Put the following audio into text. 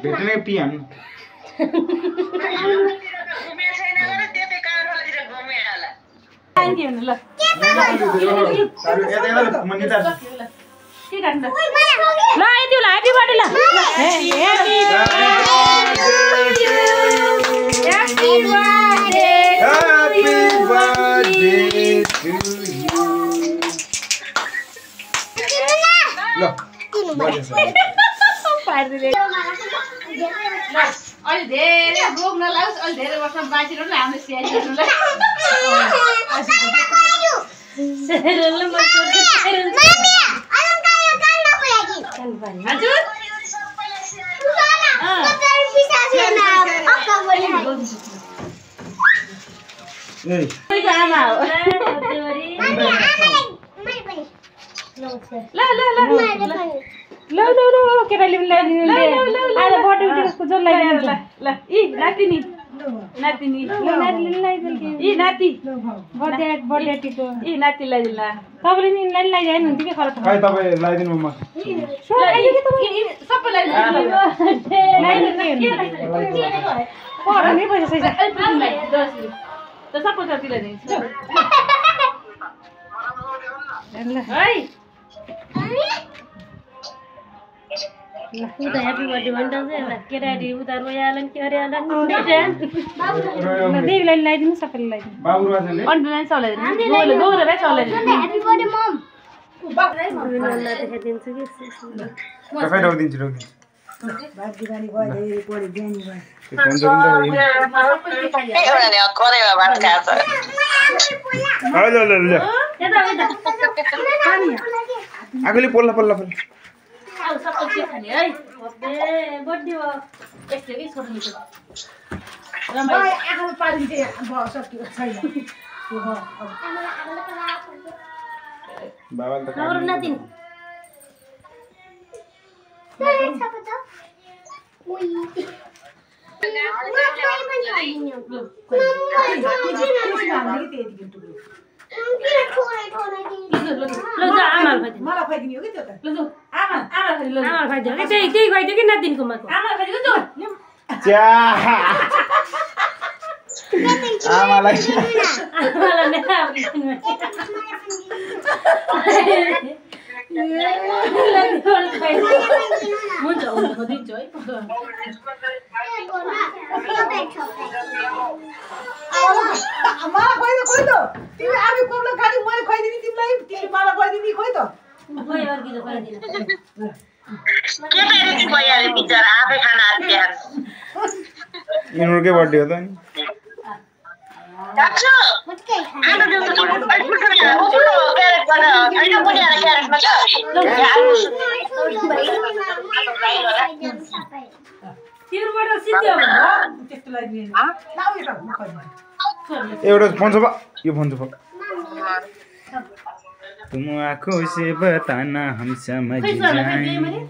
भेट्ने पियान thank you ल के गर्नु ल यति होला ह्यापी बर्थडे ल ह्यापी बर्थडे टु यु ल अहिले धेरै रोग नलाओस् अहिले धेरै वर्ष बाँचिरहनु ल हाम्रो स्याहार गर्नुलाई आमा हो ल केटाले आज बर्थडे उठेको जस लगाइदिन्छ ल इ नातिनी नातिनी इ नाति बर्थडे टिको इ नाति लगाइदिनु ल तपाईँले नि लगाइदिनु हुन्थ्यो कि खरक खै तपाईँ लगाइदिनु म सबै लगाइदिनु पैसा सैसा त सबै जति लगाइदिन्छ ल है उ त ह्यापी बर्थडे भनिरहेको छ केटाटी उता रोयाला नि के अरेला देवीलाई लगाइदिनु सबैले लगाइदिनु बाबु राजाले अन्डरलाइन चलाइदिनु दोहोरो चलाइदिनु ह्यापी बर्थडे मम देखाइदिन्छु कि तपाईँ राखिदिन्छु आगोले पल्ला पल्ला पल्ला अब सबै के खाने है बर्थडे हो यस्तो के छोड्नु मिठो रमाइलो आगो पारिन्छ सक्यो छैन बाबाले त नगरौँ नातिनी मलाई खुवाइदिनु हो कि त्यो त ल आमा खाइदिनु आमा खाइदियो कि त्यही खुवाइदियो कि नातिनीको माको आमा खाइदिनु त्यो आमालाई हुन्छ हुन्छ दिन्छु है मलाई खुवाइदिनु खोइ त तिमी आफै कोब्ला खाने मैले खुवाइदिने तिमीलाई तिमी मलाई खुवाइदिने खोइ त खोइ अर्की त खुवाइदिनु यिनीहरूकै बर्थडे हो त नि एउटा फोन छ यो फोन छ तुम आँखों से बताना हम समझ जाएं